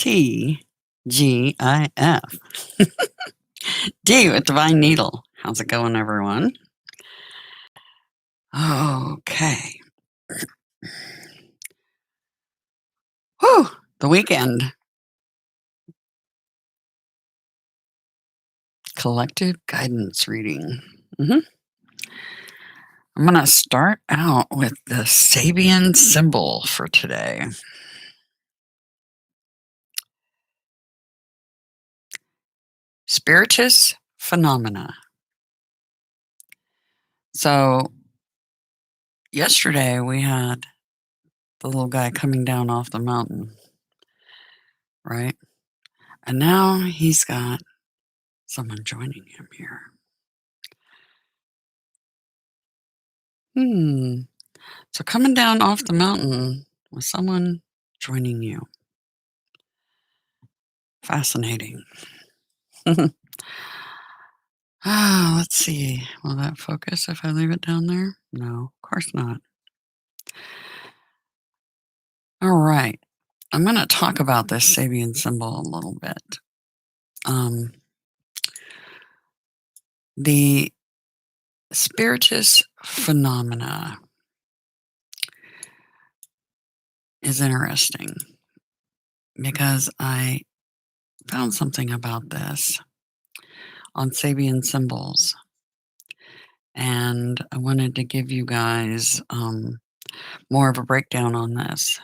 TGIF. D with Divine Needle. How's it going, everyone? Okay. Whew, the weekend. Collective guidance reading. I'm going to start out with the Sabian symbol for today. Spiritus phenomena. So, yesterday we had the little guy coming down off the mountain, right? And now he's got someone joining him here. So coming down off the mountain with someone joining you. Fascinating. Let's see. Will that focus if I leave it down there? No, of course not. All right. I'm going to talk about this Sabian symbol a little bit. The spiritus phenomena is interesting because I found something about this on Sabian symbols, and I wanted to give you guys more of a breakdown on this.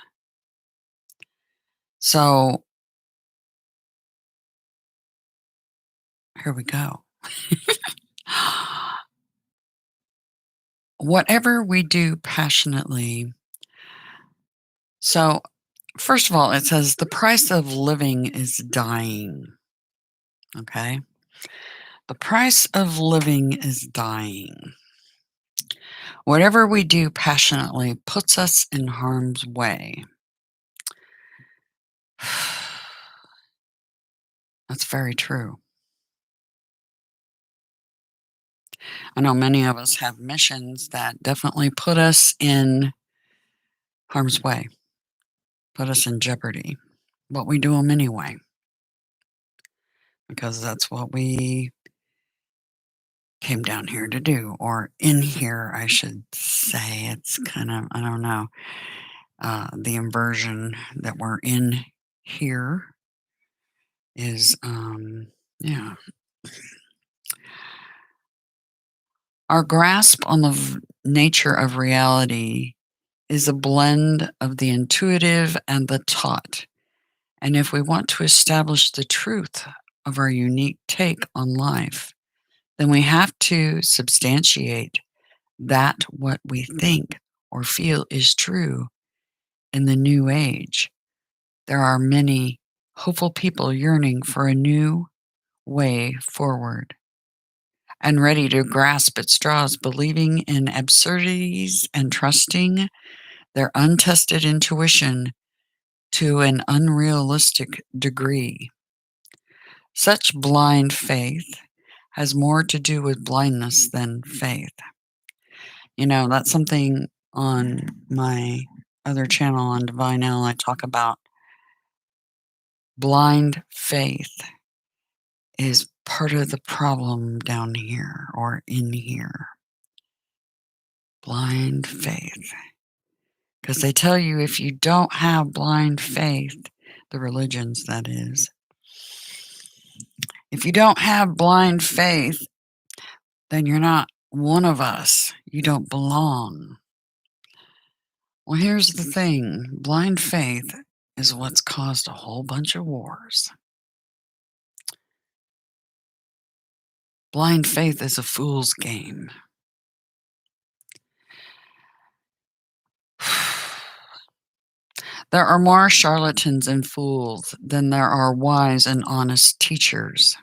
So here we go. Whatever we do passionately. So, first of all, it says the price of living is dying. Okay? The price of living is dying. Whatever we do passionately puts us in harm's way. That's very true. I know many of us have missions that definitely put us in harm's way, put us in jeopardy, but we do them anyway because that's what we came down here to do, or in here, I should say. It's kind of, I don't know, the inversion that we're in here is, yeah. Our grasp on the nature of reality is a blend of the intuitive and the taught. And if we want to establish the truth of our unique take on life, then we have to substantiate that what we think or feel is true in the new age. There are many hopeful people yearning for a new way forward and ready to grasp at straws, believing in absurdities and trusting their untested intuition to an unrealistic degree. Such blind faith has more to do with blindness than faith. You know, that's something on my other channel on DivineNeedle I talk about. Blind faith is part of the problem down here or in here. Blind faith. Because they tell you if you don't have blind faith, the religions that is, if you don't have blind faith, then you're not one of us. You don't belong. Well, here's the thing. Blind faith is what's caused a whole bunch of wars. Blind faith is a fool's game. There are more charlatans and fools than there are wise and honest teachers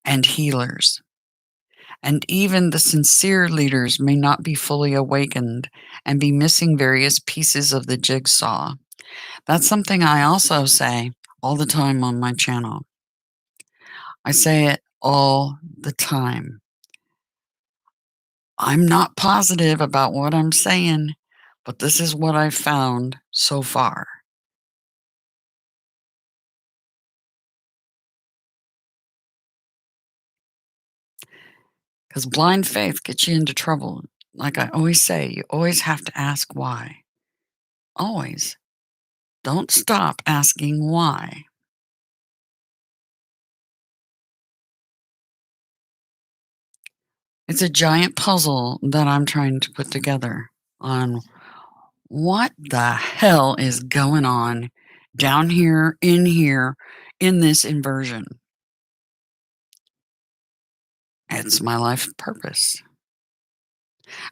and healers. And even the sincere leaders may not be fully awakened and be missing various pieces of the jigsaw. That's something I also say all the time on my channel. I say it all the time. I'm not positive about what I'm saying, but this is what I've found so far. Because blind faith gets you into trouble. Like I always say, you always have to ask why. Always. Don't stop asking why. It's a giant puzzle that I'm trying to put together on what the hell is going on down here, in this inversion. It's my life purpose.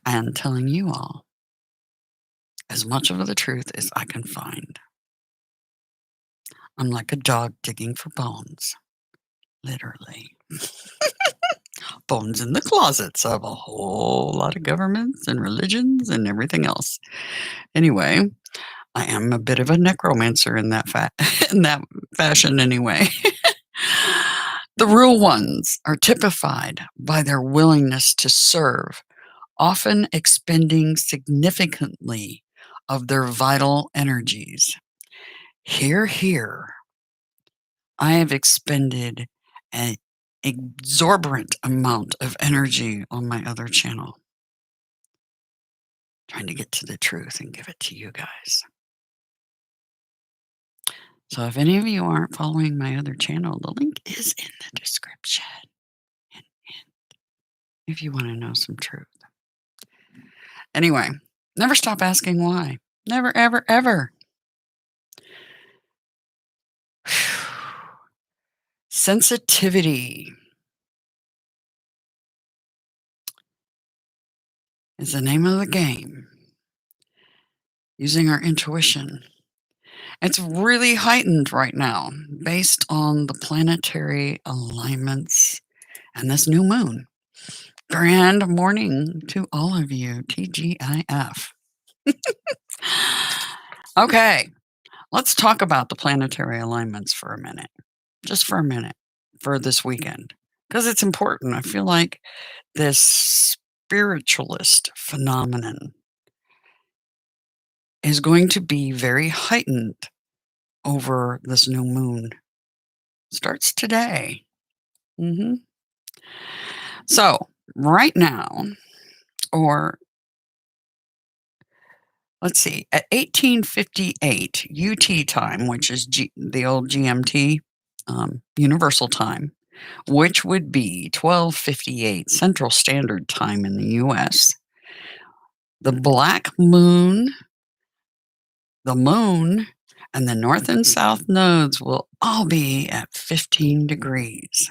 And telling you all as much of the truth as I can find. I'm like a dog digging for bones, literally. Bones in the closets of a whole lot of governments and religions and everything else. Anyway, I am a bit of a necromancer in that in that fashion anyway. The real ones are typified by their willingness to serve, often expending significantly of their vital energies. Here, here, I have expended an exorbitant amount of energy on my other channel, trying to get to the truth and give it to you guys. So if any of you aren't following my other channel, the link is in the description. If you want to know some truth. Anyway, never stop asking why. Never, ever, ever. Sensitivity is the name of the game. Using our intuition. It's really heightened right now based on the planetary alignments and this new moon. Grand morning to all of you, TGIF. Okay, let's talk about the planetary alignments for a minute. Just for a minute for this weekend. Because it's important. I feel like this spiritualist phenomenon is going to be very heightened over this new moon. Starts today. So, right now, or let's see, at 1858 UT time, which is the old GMT, Universal Time, which would be 12:58 Central Standard Time in the US, the black moon, the moon, and the north and south nodes will all be at 15 degrees.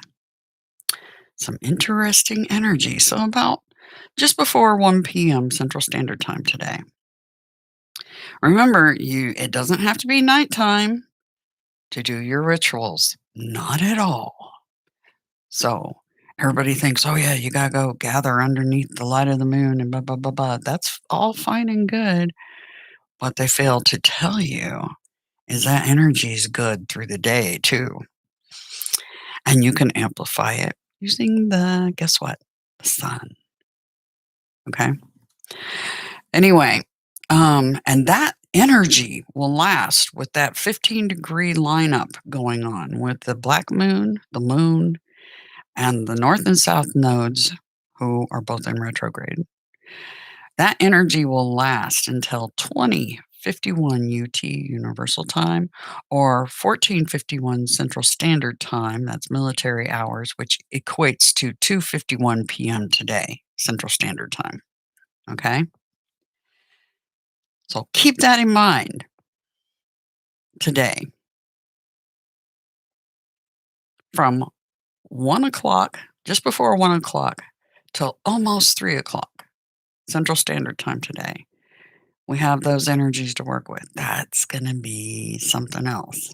Some interesting energy. So about just before 1 p.m. Central Standard Time today. Remember, it doesn't have to be nighttime to do your rituals. Not at all. So everybody thinks, oh yeah, you gotta go gather underneath the light of the moon and blah blah blah blah. That's all fine and good. What they fail to tell you is that energy is good through the day too. And you can amplify it using guess what? The sun. Okay. Anyway, and that energy will last with that 15-degree lineup going on with the black moon, the moon, and the north and south nodes, who are both in retrograde. That energy will last until 2051 UT Universal Time or 1451 Central Standard Time. That's military hours, which equates to 2:51 p.m. today, Central Standard Time. Okay? So keep that in mind today. From 1 o'clock, just before 1 o'clock, till almost 3 o'clock, Central Standard Time today. We have those energies to work with. That's going to be something else.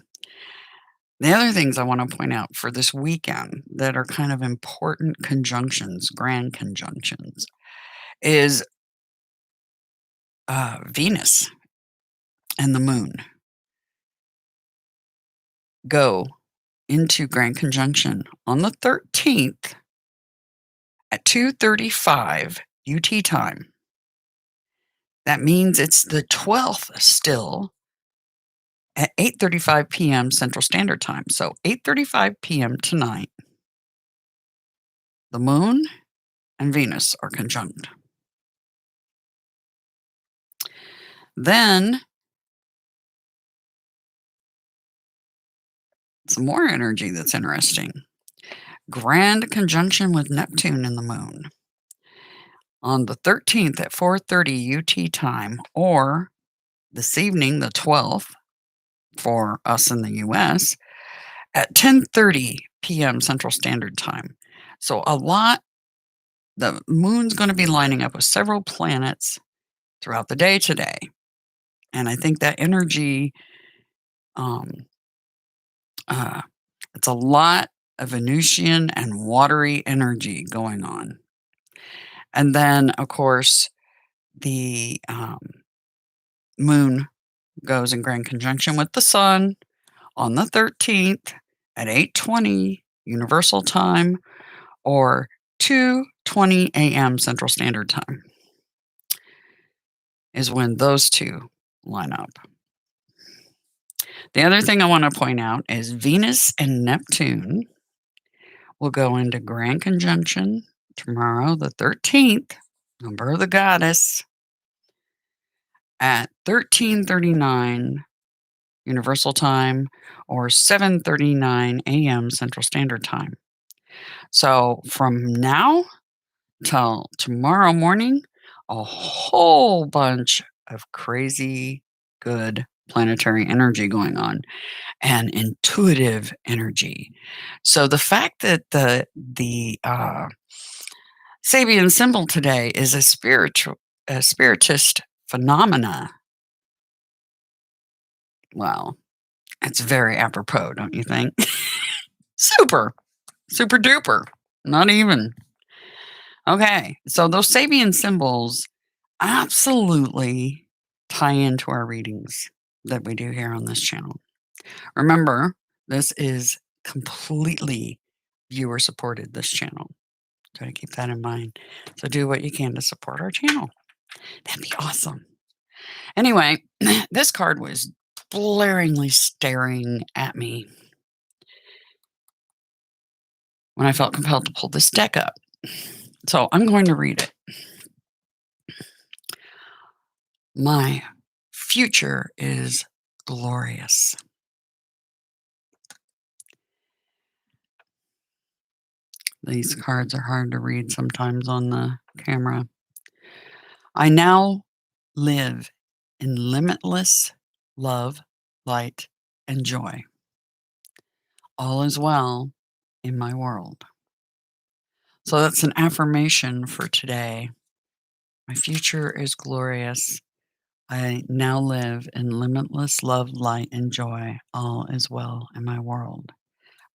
The other things I want to point out for this weekend that are kind of important conjunctions, grand conjunctions, is Venus and the moon go into grand conjunction on the 13th at 2:35 UT time. That means it's the 12th still at 8:35 p.m. Central Standard Time. So 8:35 p.m. tonight, the moon and Venus are conjunct. Then some more energy that's interesting. Grand conjunction with Neptune in the moon on the 13th at 4:30 UT time, or this evening, the 12th, for us in the US, at 10:30 p.m. Central Standard Time. So the moon's going to be lining up with several planets throughout the day today. And I think that energy, um, it's a lot of Venusian and watery energy going on. And then, of course, the moon goes in grand conjunction with the sun on the 13th at 8:20 Universal Time, or 2:20 a.m. Central Standard Time is when those two line up. The other thing I want to point out is Venus and Neptune will go into grand conjunction tomorrow, the 13th, number of the goddess, at 13:39 Universal Time, or 7:39 a.m. Central Standard Time. So from now till tomorrow morning, a whole bunch of crazy good planetary energy going on and intuitive energy. So the fact that the Sabian symbol today is a spiritist phenomena, well, it's very apropos, don't you think? Super duper. Not even. Okay, so those Sabian symbols absolutely tie into our readings that we do here on this channel. Remember, this is completely viewer supported, this channel. Try to keep that in mind. So do what you can to support our channel. That'd be awesome. Anyway, this card was blaringly staring at me when I felt compelled to pull this deck up. So I'm going to read it. My future is glorious. These cards are hard to read sometimes on the camera. I now live in limitless love, light, and joy. All is well in my world. So that's an affirmation for today. My future is glorious. I now live in limitless love, light, and joy. All is well in my world.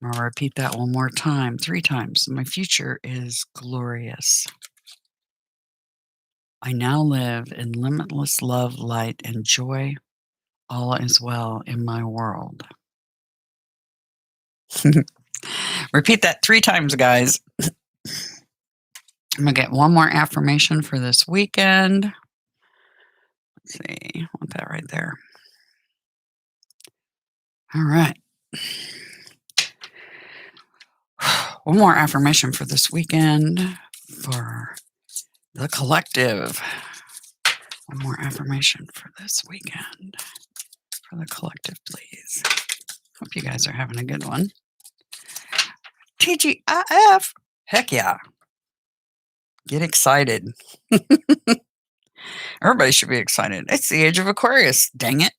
I'm going to repeat that one more time, 3 times. My future is glorious. I now live in limitless love, light, and joy. All is well in my world. Repeat that 3 times, guys. I'm going to get one more affirmation for this weekend. Let's see. I want that right there. All right. One more affirmation for this weekend for the collective. One more affirmation for this weekend for the collective, please. Hope you guys are having a good one. TGIF. Heck yeah. Get excited. Everybody should be excited. It's the age of Aquarius. Dang it.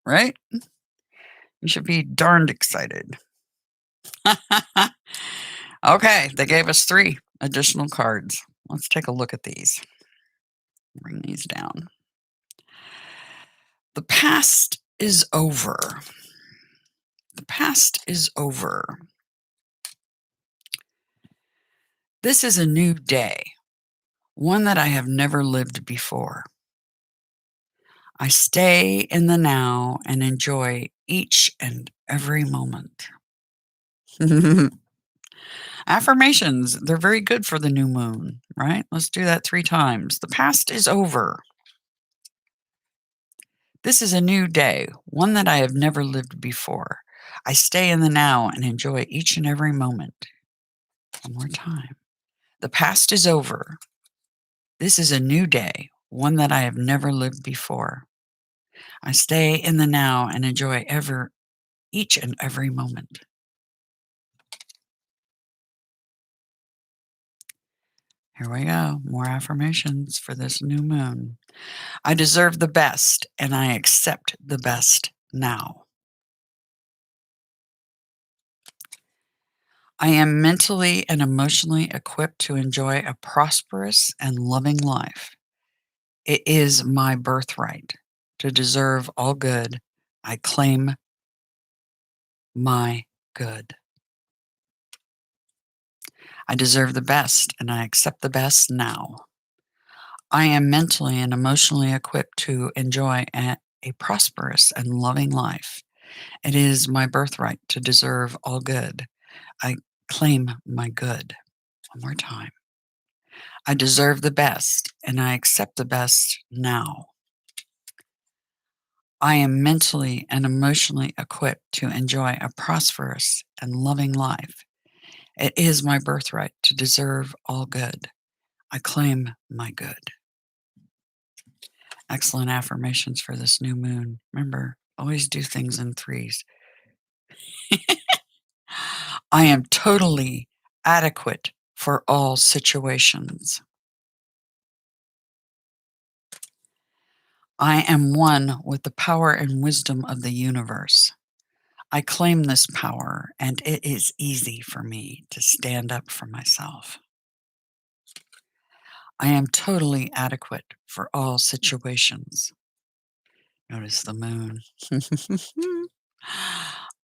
Right? You should be darned excited. Okay, they gave us 3 additional cards. Let's take a look at these. Bring these down. The past is over. The past is over. This is a new day, one that I have never lived before. I stay in the now and enjoy each and every moment. Affirmations, they're very good for the new moon, right? Let's do that 3 times. The past is over. This is a new day, one that I have never lived before. I stay in the now and enjoy each and every moment. One more time. The past is over. This is a new day, one that I have never lived before. I stay in the now and enjoy each and every moment. Here we go. More affirmations for this new moon. I deserve the best, and I accept the best now. I am mentally and emotionally equipped to enjoy a prosperous and loving life. It is my birthright to deserve all good. I claim my good. I deserve the best, and I accept the best now. I am mentally and emotionally equipped to enjoy a prosperous and loving life. It is my birthright to deserve all good. I claim my good. One more time. I deserve the best, and I accept the best now. I am mentally and emotionally equipped to enjoy a prosperous and loving life. It is my birthright to deserve all good. I claim my good. Excellent affirmations for this new moon. Remember, always do things in threes. I am totally adequate for all situations. I am one with the power and wisdom of the universe. I claim this power, and it is easy for me to stand up for myself. I am totally adequate for all situations. Notice the moon.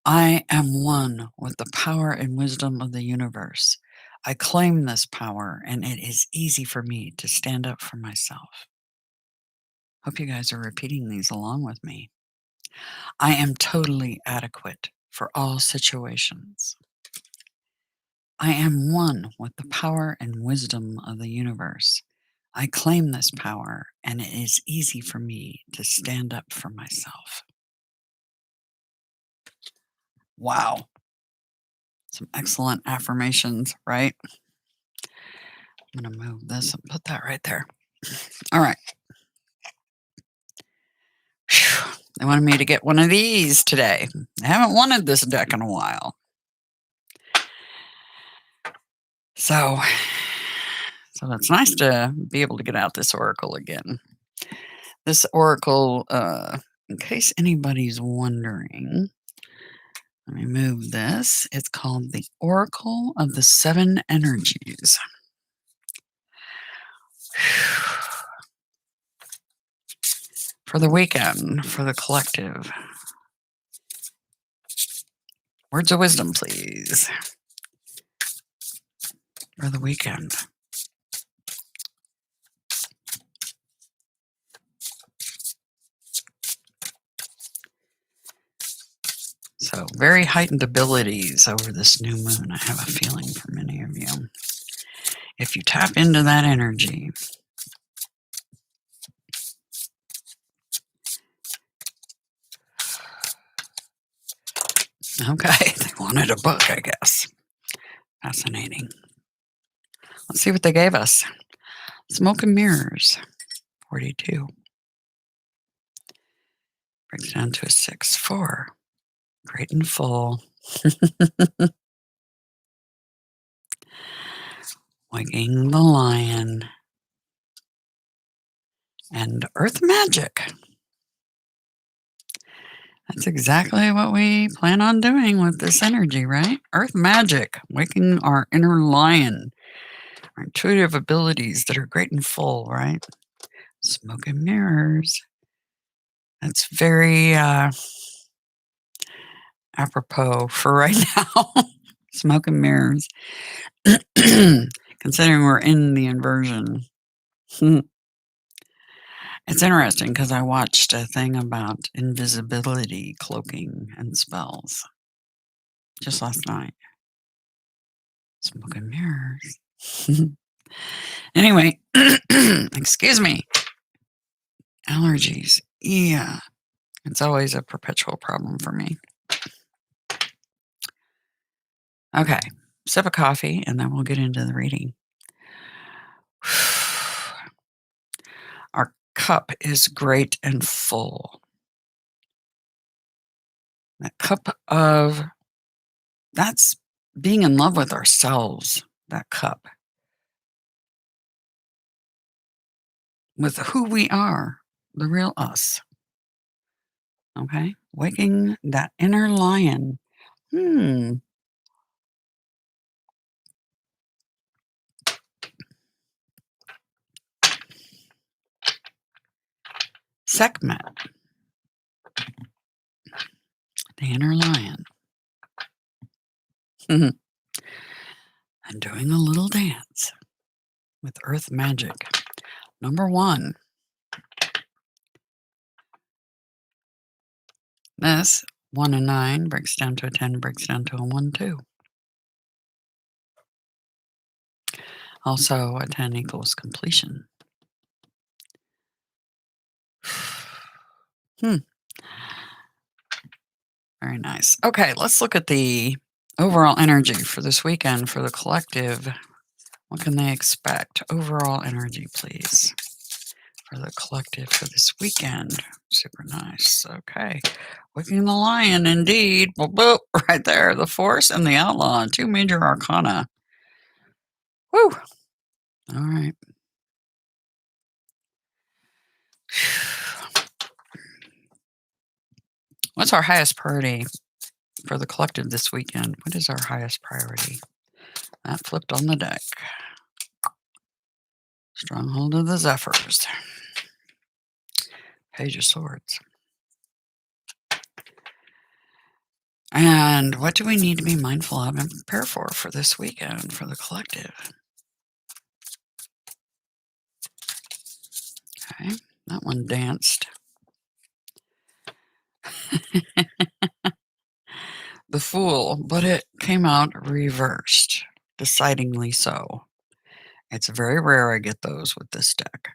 I am one with the power and wisdom of the universe. I claim this power, and it is easy for me to stand up for myself. Hope you guys are repeating these along with me. I am totally adequate for all situations. I am one with the power and wisdom of the universe. I claim this power, and it is easy for me to stand up for myself. Wow. Some excellent affirmations, right? I'm going to move this and put that right there. All right. Whew. They wanted me to get one of these today. I haven't wanted this deck in a while. So it's nice to be able to get out this oracle again. This oracle, in case anybody's wondering, let me move this. It's called the Oracle of the Seven Energies. For the weekend, for the collective. Words of wisdom, please. For the weekend. So, very heightened abilities over this new moon, I have a feeling for many of you. If you tap into that energy. Okay, they wanted a book, I guess. Fascinating. Let's see what they gave us. Smoke and Mirrors, 42. Breaks down to a 6-4. Great and full. Wagging the Lion. And Earth Magic. That's exactly what we plan on doing with this energy, right? Earth Magic, waking our inner lion, our intuitive abilities that are great and full, right? Smoke and Mirrors. That's very apropos for right now. Smoke and Mirrors. Considering we're in the inversion. It's interesting because I watched a thing about invisibility, cloaking, and spells just last night. Smoke and Mirrors. Anyway, excuse me. Allergies. Yeah. It's always a perpetual problem for me. Okay. Sip of coffee, and then we'll get into the reading. Our cup is great and full. That cup of, that's being in love with ourselves, that cup. With who we are, the real us. Okay? Waking that inner lion. Hmm. Sekhmet, the inner lion. And doing a little dance with earth magic. Number 1. This 1 and 9 breaks down to a 10, breaks down to a 1, 2. Also, a 10 equals completion. Very nice. Okay, let's look at the overall energy for this weekend for the collective. What can they expect? Overall energy, please, for the collective for this weekend. Super nice. Okay. Waking the lion, indeed. Boop, boop, right there. The Force and the Outlaw. 2 major arcana. Woo! All right. What's our highest priority for the collective this weekend? What is our highest priority? That flipped on the deck. Stronghold of the Zephyrs. Page of Swords. And what do we need to be mindful of and prepare for this weekend for the collective? Okay, that one danced. The Fool, but it came out reversed, decidingly so. It's very rare I get those with this deck.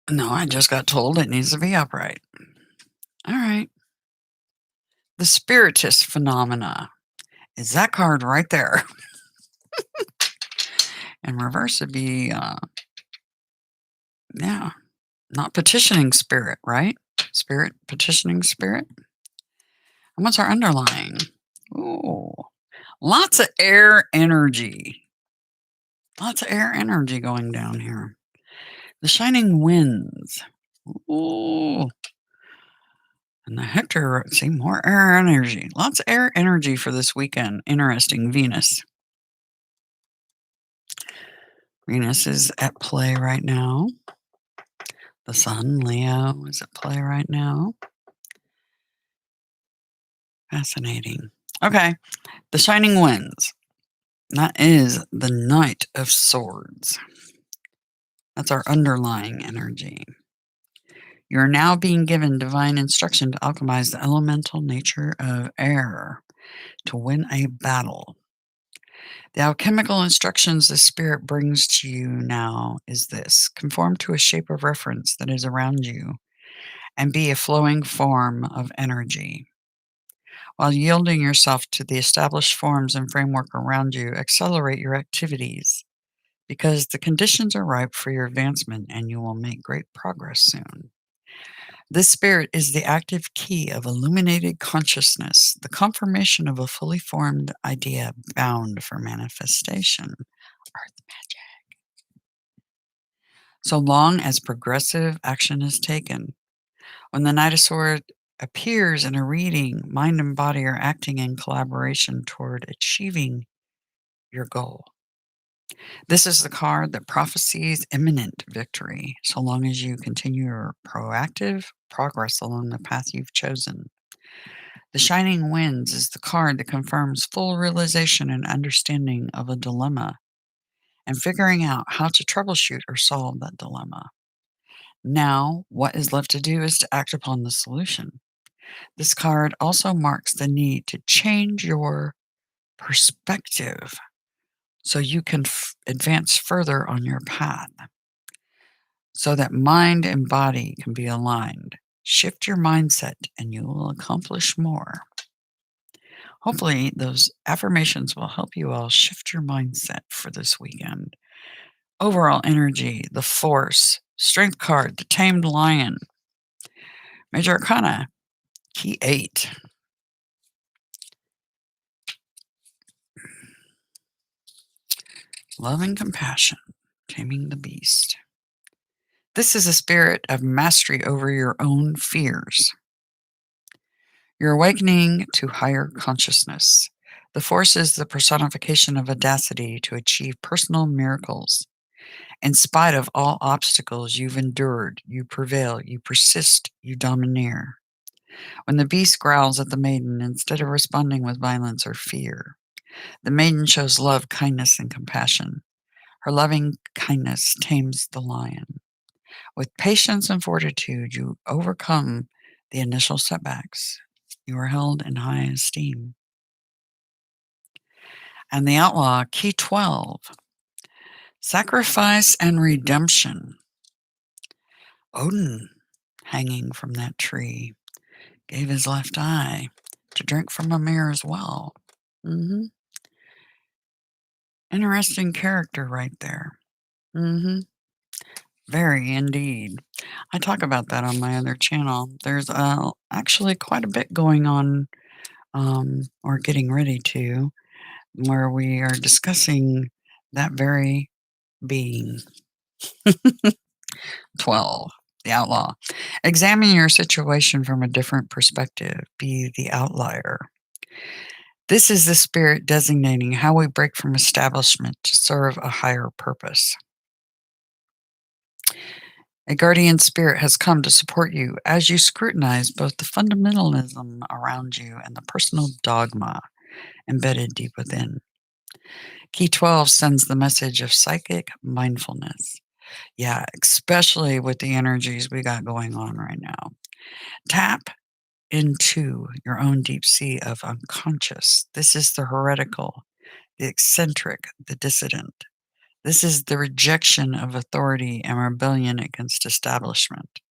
No, I just got told it needs to be upright. All right. The Spiritist Phenomena is that card right there. And reverse would be, yeah, not petitioning spirit, right? Spirit, petitioning spirit. And what's our underlying? Ooh, lots of air energy. Lots of air energy going down here. The Shining Winds. Ooh. And the Hector, see, more air energy. Lots of air energy for this weekend. Interesting. Venus. Venus is at play right now. The Sun, Leo, is at play right now. Fascinating. Okay. The Shining Winds. That is the Knight of Swords. That's our underlying energy. You're now being given divine instruction to alchemize the elemental nature of air to win a battle. The alchemical instructions the Spirit brings to you now is this: conform to a shape of reference that is around you and be a flowing form of energy. While yielding yourself to the established forms and framework around you, accelerate your activities because the conditions are ripe for your advancement and you will make great progress soon. This spirit is the active key of illuminated consciousness, the confirmation of a fully formed idea bound for manifestation. Earth magic. So long as progressive action is taken. When the Knight of Swords appears in a reading, mind and body are acting in collaboration toward achieving your goal. This is the card that prophesies imminent victory, so long as you continue your proactive progress along the path you've chosen. The Shining Winds is the card that confirms full realization and understanding of a dilemma and figuring out how to troubleshoot or solve that dilemma. Now, what is left to do is to act upon the solution. This card also marks the need to change your perspective so you can advance further on your path, so that mind and body can be aligned. Shift your mindset and you will accomplish more. Hopefully, those affirmations will help you all shift your mindset for this weekend. Overall energy, the force, strength card, the tamed lion, major arcana, key 8. Love and compassion, taming the beast. This is a spirit of mastery over your own fears. You're awakening to higher consciousness. The force is the personification of audacity to achieve personal miracles. In spite of all obstacles you've endured, you prevail, you persist, you domineer. When the beast growls at the maiden, instead of responding with violence or fear, the maiden shows love, kindness, and compassion. Her loving kindness tames the lion. With patience and fortitude, you overcome the initial setbacks. You are held in high esteem. And the outlaw, key 12, sacrifice and redemption. Odin, hanging from that tree, gave his left eye to drink from a mirror's well. Interesting character right there. Very indeed. I talk about that on my other channel. There's actually quite a bit going on, or getting ready to, where we are discussing that very being. 12. The outlaw. Examine your situation from a different perspective. Be the outlier. This is the spirit designating how we break from establishment to serve a higher purpose. A guardian spirit has come to support you as you scrutinize both the fundamentalism around you and the personal dogma embedded deep within. Key 12 sends the message of psychic mindfulness. Yeah, especially with the energies we got going on right now. Tap into your own deep sea of unconscious. This is the heretical, the eccentric, the dissident. This is the rejection of authority and rebellion against establishment.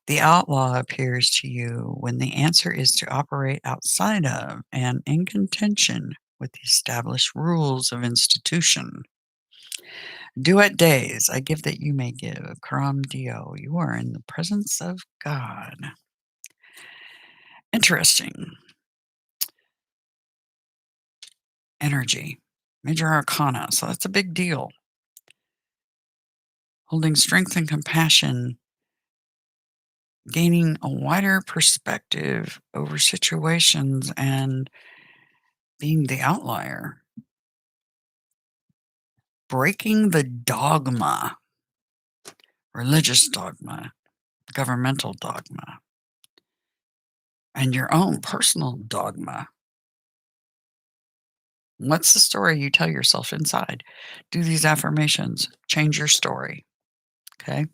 The outlaw appears to you when the answer is to operate outside of and in contention with the established rules of institution. Duet days, I give that you may give. Karam Dio, you are in the presence of God. Interesting. Energy. Major arcana, so that's a big deal. Holding strength and compassion, gaining a wider perspective over situations, and being the outlier. Breaking the dogma, religious dogma, governmental dogma, and your own personal dogma. What's the story you tell yourself inside? Do these affirmations, change your story. Okay.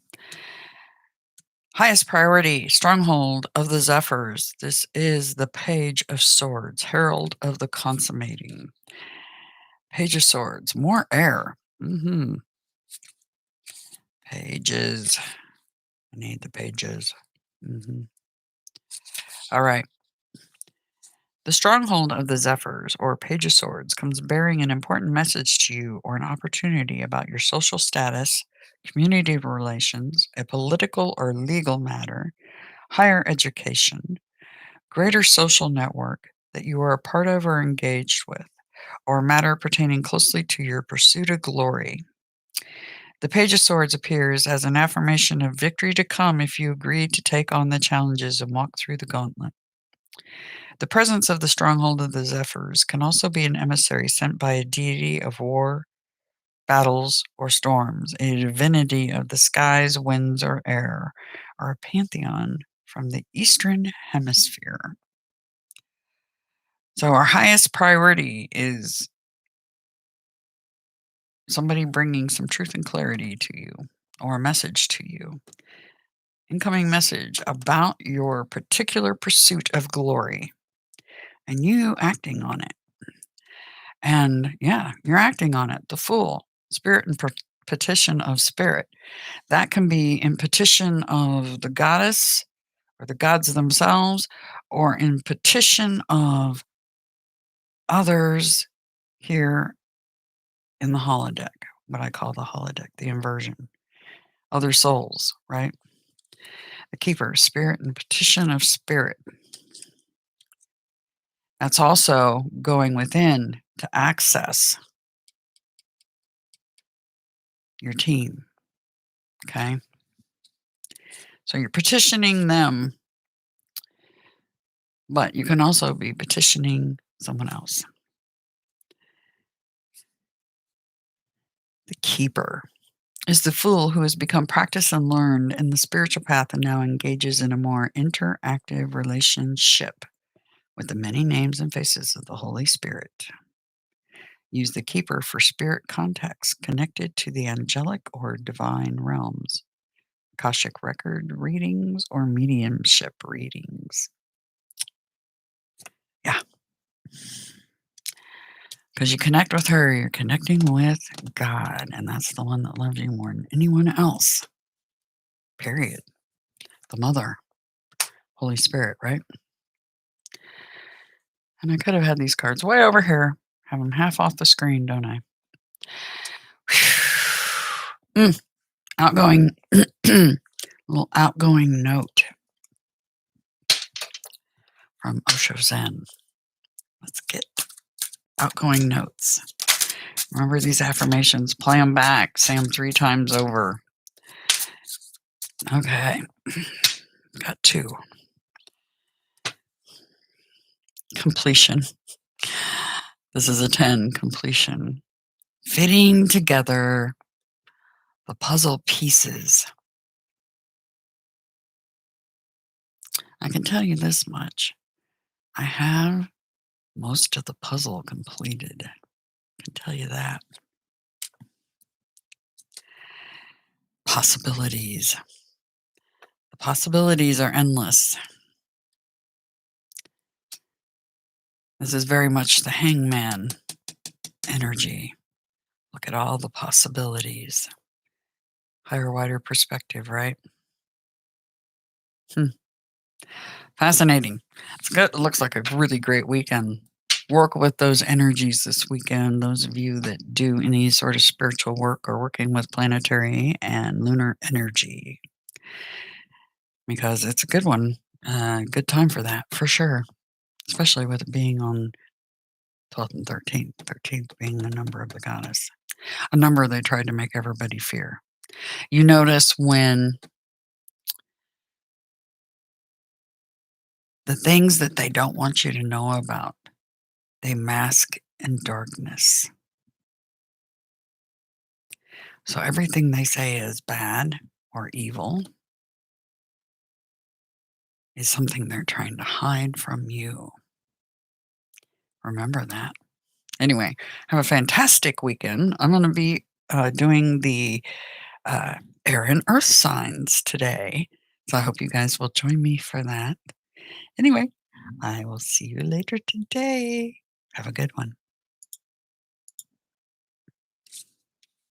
Highest priority, stronghold of the Zephyrs. This is the Page of Swords, herald of the consummating. Page of Swords, more air. Pages. I need the pages. All right. The stronghold of the Zephyrs, or Page of Swords, comes bearing an important message to you or an opportunity about your social status, community relations, a political or legal matter, higher education, greater social network that you are a part of or engaged with, or a matter pertaining closely to your pursuit of glory. The Page of Swords appears as an affirmation of victory to come if you agree to take on the challenges and walk through the gauntlet. The presence of the stronghold of the Zephyrs can also be an emissary sent by a deity of war, battles, or storms, a divinity of the skies, winds, or air, or a pantheon from the Eastern Hemisphere. So our highest priority is somebody bringing some truth and clarity to you, or a message to you. Incoming message about your particular pursuit of glory, and you acting on it. And yeah, you're acting on it. The Fool, spirit and petition of spirit. That can be in petition of the goddess or the gods themselves, or in petition of others here in the holodeck, what I call the holodeck, the inversion, other souls, right? The keeper, spirit, and petition of spirit. That's also going within to access your team, okay? So you're petitioning them, but you can also be petitioning someone else. The keeper is the fool who has become practiced and learned in the spiritual path and now engages in a more interactive relationship with the many names and faces of the Holy Spirit. Use the keeper for spirit contacts connected to the angelic or divine realms, Akashic record readings, or mediumship readings. Yeah. Because you connect with her, you're connecting with God, and that's the one that loves you more than anyone else. Period. The Mother, Holy Spirit, right? And I could have had these cards way over here. Have them half off the screen, don't I? Outgoing, little outgoing note from Osho Zen. Let's get outgoing notes. Remember these affirmations, play them back, say them 3 times over. Okay, got 2. Completion. This is a 10, completion. Fitting together the puzzle pieces. I can tell you this much. I have most of the puzzle completed. I can tell you that. Possibilities. The possibilities are endless. This is very much the hangman energy. Look at all the possibilities. Higher, wider perspective, right? Fascinating. It's good. It looks like a really great weekend. Work with those energies this weekend. Those of you that do any sort of spiritual work or working with planetary and lunar energy, because it's a good one. Good time for that, for sure. Especially with it being on 12th and 13th. 13th being the number of the goddess. A number they tried to make everybody fear. You notice when the things that they don't want you to know about, they mask in darkness. So everything they say is bad or evil is something they're trying to hide from you. Remember that. Anyway, have a fantastic weekend. I'm going to be doing the air and earth signs today. So I hope you guys will join me for that. Anyway, I will see you later today. Have a good one.